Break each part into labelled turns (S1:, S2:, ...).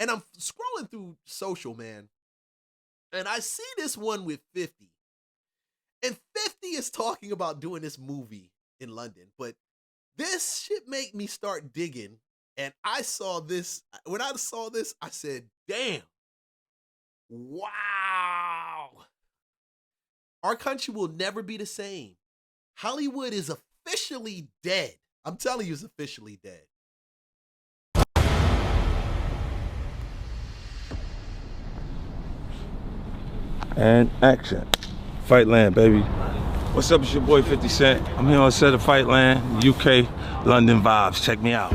S1: And I'm scrolling through social, man, and I see this one with 50. And 50 is talking about doing this movie in London. But this shit make me start digging. And I saw this. When I saw this, I said, damn, wow. Our country will never be the same. Hollywood is officially dead. I'm telling you, it's officially dead.
S2: And action. Fightland, baby. What's up, it's your boy 50 Cent. I'm here on set of Fightland, UK, London vibes. Check me out.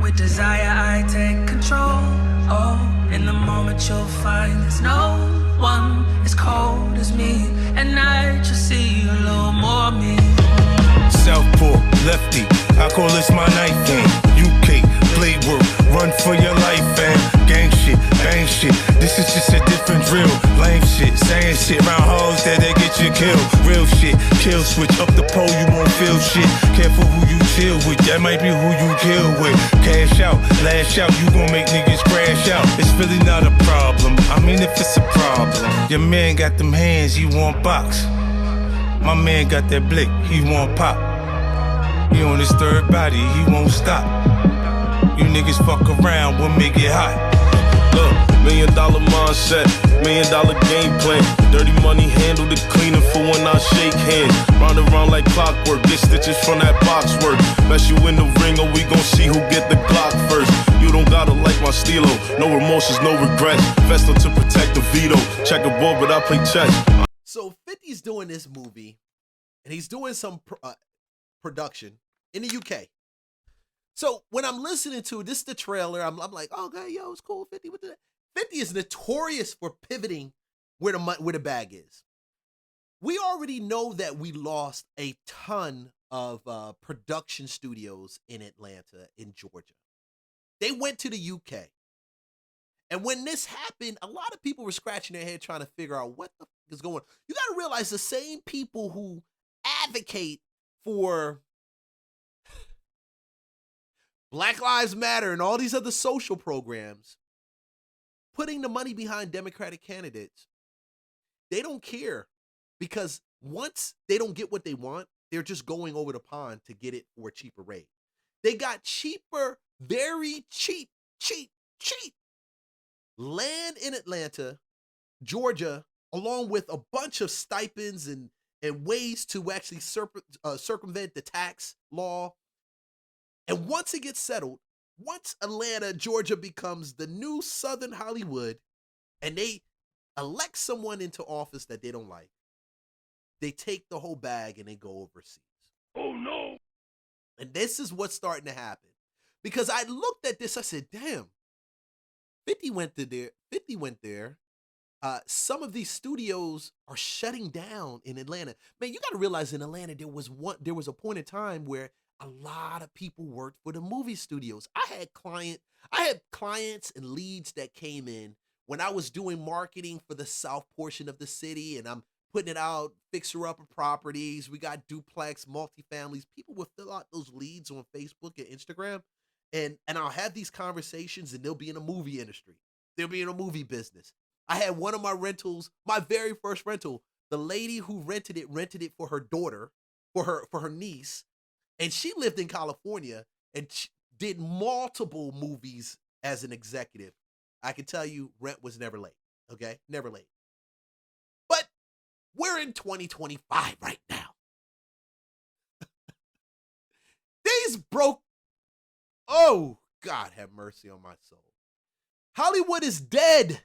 S3: With desire, I take control. Oh, in the moment you'll find there's no one as cold as me. And I just see a little more me.
S2: Southpaw, lefty, I call this my night game. UK, blade work, run for your life, fam. Gang shit, bang shit, this is just a different drill. Lame shit, saying shit round hoes that they get you killed. Real shit, kill switch, up the pole you won't feel shit. Careful who you chill with, that might be who you kill with. Cash out, lash out, you gon' make niggas crash out. It's really not a problem, I mean if it's a problem. Your man got them hands, you want box. My man got that blick, he want pop. He on his third body, he won't stop. You niggas fuck around, we'll make it hot.
S4: Look, $1 million mindset, $1 million game plan. Dirty money handle the cleaning for when I shake hands. Round and round like clockwork, get stitches from that box work. Mess you in the ring or we gon' see who get the Glock first. You don't gotta like my stilo, no remorses, no regrets. Vested to protect the veto, check a board but I play chess.
S1: So 50's doing this movie, and he's doing some production in the UK. So when I'm listening to this, the trailer, I'm like, oh, okay, yo, it's cool. 50 with the 50 is notorious for pivoting where the bag is. We already know that we lost a ton of production studios in Atlanta, in Georgia. They went to the UK. And when this happened, a lot of people were scratching their head trying to figure out what the fuck is going on. You got to realize the same people who advocate for Black Lives Matter and all these other social programs, putting the money behind Democratic candidates, they don't care, because once they don't get what they want, they're just going over the pond to get it for a cheaper rate. They got cheaper, very cheap land in Atlanta, Georgia, along with a bunch of stipends and ways to actually circumvent the tax law. And once it gets settled, once Atlanta, Georgia becomes the new Southern Hollywood, and they elect someone into office that they don't like, they take the whole bag and they go overseas.
S4: Oh no!
S1: And this is what's starting to happen. Because I looked at this, I said, damn, 50 went there. Some of these studios are shutting down in Atlanta. Man, you got to realize in Atlanta, there was a point in time where a lot of people worked for the movie studios. I had clients and leads that came in when I was doing marketing for the south portion of the city, and I'm putting it out, fixer-upper properties. We got duplex, multifamilies. People will fill out those leads on Facebook and Instagram, and I'll have these conversations, and they'll be in the movie industry. They'll be in a movie business. I had one of my rentals, my very first rental. The lady who rented it for her daughter, for her niece, and she lived in California and did multiple movies as an executive. I can tell you, rent was never late. Okay, never late. But we're in 2025 right now. These broke. Oh, God have mercy on my soul. Hollywood is dead.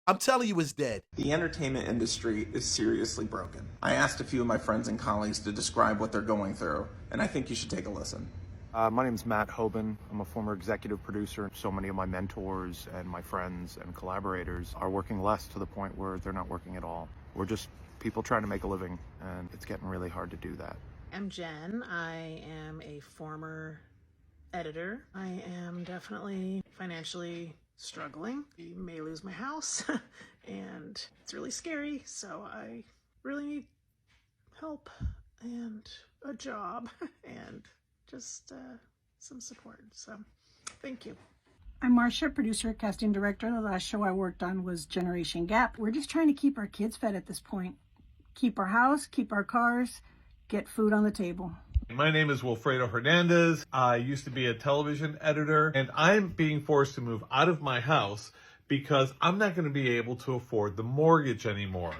S1: I'm telling you, it's dead.
S5: The entertainment industry is seriously broken. I asked a few of my friends and colleagues to describe what they're going through, and I think you should take a listen.
S6: My name is Matt Hoban. I'm a former executive producer. So many of my mentors and my friends and collaborators are working less, to the point where they're not working at all. We're just people trying to make a living, and it's getting really hard to do that.
S7: I'm Jen. I am a former editor. I am definitely financially struggling. I may lose my house and it's really scary, so I really need help and a job and just some support. So thank you.
S8: I'm Marcia, producer, casting director. The last show I worked on was Generation Gap. We're just trying to keep our kids fed at this point. Keep our house, keep our cars, get food on the table.
S9: My name is Wilfredo Hernandez. I used to be a television editor, and I'm being forced to move out of my house because I'm not going to be able to afford the mortgage anymore.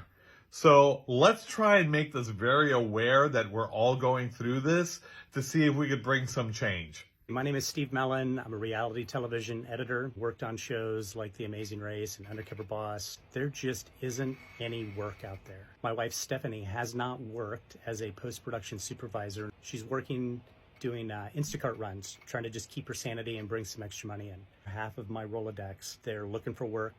S9: So let's try and make this very aware that we're all going through this to see if we could bring some change.
S10: My name is Steve Mellon. I'm a reality television editor, worked on shows like The Amazing Race and Undercover Boss. There just isn't any work out there. My wife Stephanie has not worked as a post-production supervisor. She's working doing Instacart runs, trying to just keep her sanity and bring some extra money in. Half of my Rolodex, they're looking for work,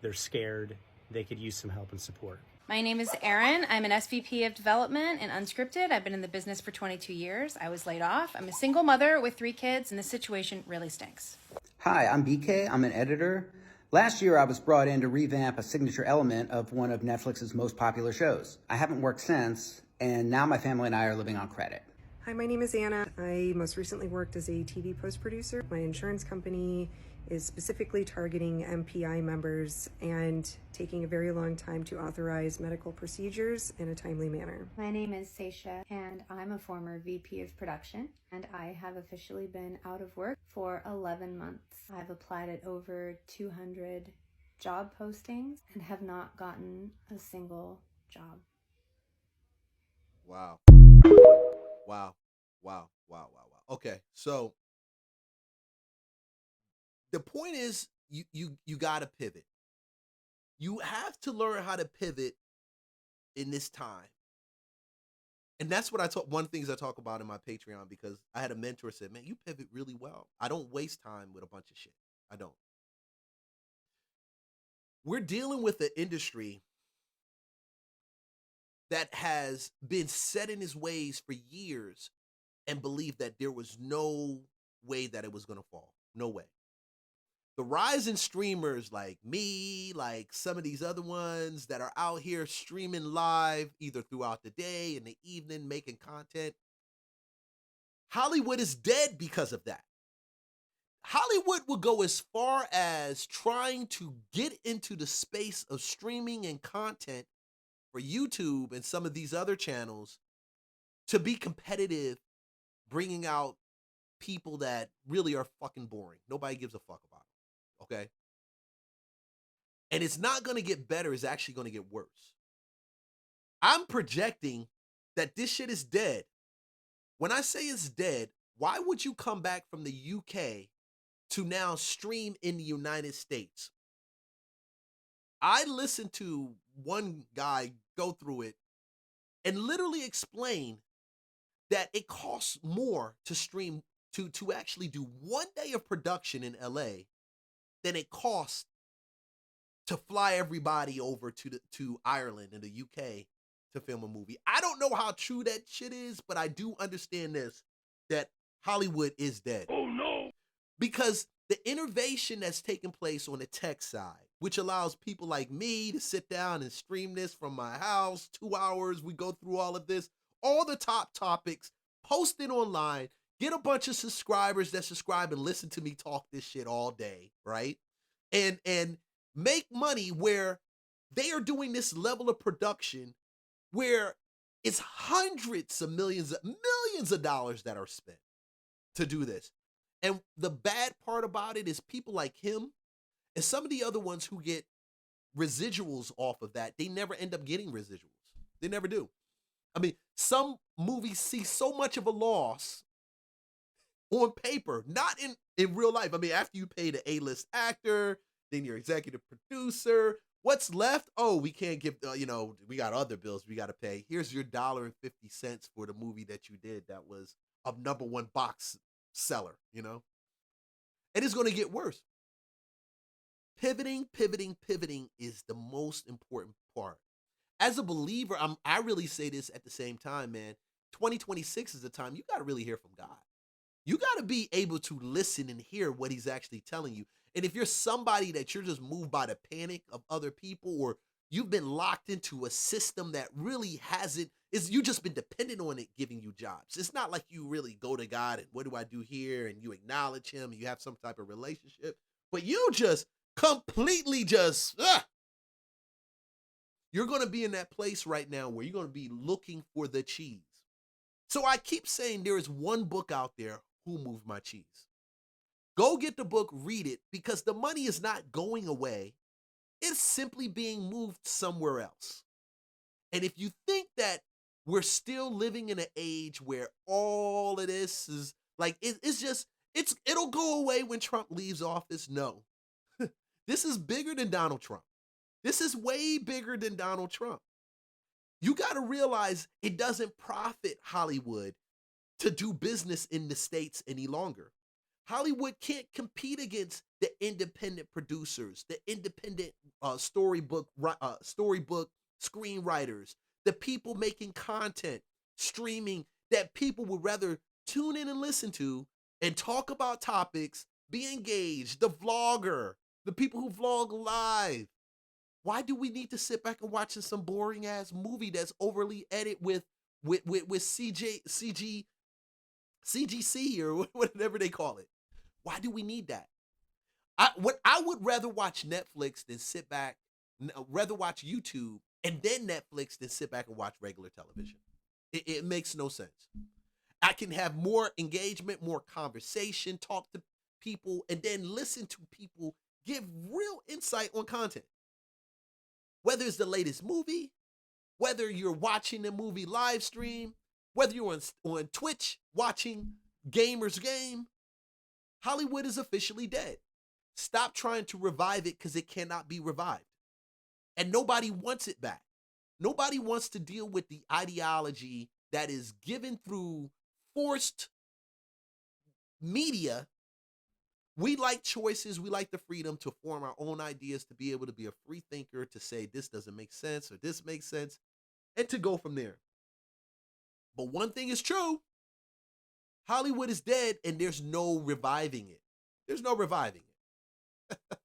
S10: they're scared, they could use some help and support.
S11: My name is Erin. I'm an SVP of Development and Unscripted. I've been in the business for 22 years. I was laid off. I'm a single mother with 3 kids, and the situation really stinks.
S12: Hi, I'm BK. I'm an editor. Last year, I was brought in to revamp a signature element of one of Netflix's most popular shows. I haven't worked since, and now my family and I are living on credit.
S13: Hi, my name is Anna. I most recently worked as a TV post-producer. My insurance company is specifically targeting MPI members and taking a very long time to authorize medical procedures in a timely manner.
S14: My name is Seisha, and I'm a former VP of production, and I have officially been out of work for 11 months. I've applied at over 200 job postings and have not gotten a single job.
S1: Wow. Wow. Wow. Wow. Wow. Wow. Okay, so the point is you got to pivot. You have to learn how to pivot in this time. And that's what one of the things I talk about in my Patreon, because I had a mentor said, man, you pivot really well. I don't waste time with a bunch of shit. I don't. We're dealing with an industry that has been set in its ways for years and believed that there was no way that it was going to fall. No way. The rise in streamers like me, like some of these other ones that are out here streaming live either throughout the day, in the evening, making content. Hollywood is dead because of that. Hollywood will go as far as trying to get into the space of streaming and content for YouTube and some of these other channels to be competitive, bringing out people that really are fucking boring. Nobody gives a fuck about it. Okay? And it's not going to get better. It's actually going to get worse. I'm projecting that this shit is dead. When I say it's dead, why would you come back from the UK to now stream in the United States? I listened to one guy go through it and literally explain that it costs more to stream, to actually do one day of production in LA than it costs to fly everybody over to Ireland and the UK to film a movie. I don't know how true that shit is, but I do understand this, that Hollywood is dead. Oh no. Because the innovation that's taking place on the tech side, which allows people like me to sit down and stream this from my house, 2 hours, we go through all of this, all the top topics, post it online, get a bunch of subscribers that subscribe and listen to me talk this shit all day, right? And make money where they are doing this level of production where it's hundreds of millions of dollars that are spent to do this. And the bad part about it is people like him and some of the other ones who get residuals off of that, they never end up getting residuals. They never do. I mean, some movies see so much of a loss on paper, not in real life. I mean, after you pay the A-list actor, then your executive producer, what's left? Oh, we can't give, we got other bills we got to pay. Here's your $1.50 for the movie that you did that was a #1 box seller, And it's going to get worse. Pivoting is the most important part. As a believer, I really say this at the same time, man. 2026 is the time you got to really hear from God. You got to be able to listen and hear what he's actually telling you. And if you're somebody that you're just moved by the panic of other people, or you've been locked into a system that really you just been dependent on it giving you jobs. It's not like you really go to God and what do I do here? And you acknowledge him and you have some type of relationship. But you just completely just, you're going to be in that place right now where you're going to be looking for the cheese. So I keep saying there is one book out there, Who Moved My Cheese. Go get the book, read it, because the money is not going away. It's simply being moved somewhere else. And if you think that we're still living in an age where all of this is like, it'll go away when Trump leaves office. No, this is bigger than Donald Trump. This is way bigger than Donald Trump. You got to realize it doesn't profit Hollywood to do business in the States any longer. Hollywood can't compete against the independent producers, the independent storybook screenwriters, the people making content, streaming that people would rather tune in and listen to and talk about topics, be engaged, the vlogger, the people who vlog live. Why do we need to sit back and watch some boring ass movie that's overly edited with CGC or whatever they call it? Why do we need that? I would rather watch Netflix than sit back, rather watch YouTube and then Netflix than sit back and watch regular television. It makes no sense. I can have more engagement, more conversation, talk to people, and then listen to people give real insight on content. Whether it's the latest movie, whether you're watching the movie live stream, whether you're on Twitch watching gamers game, Hollywood is officially dead. Stop trying to revive it because it cannot be revived. And nobody wants it back. Nobody wants to deal with the ideology that is given through forced media. We like choices. We like the freedom to form our own ideas, to be able to be a free thinker, to say this doesn't make sense or this makes sense, and to go from there. But one thing is true. Hollywood is dead and there's no reviving it. There's no reviving it.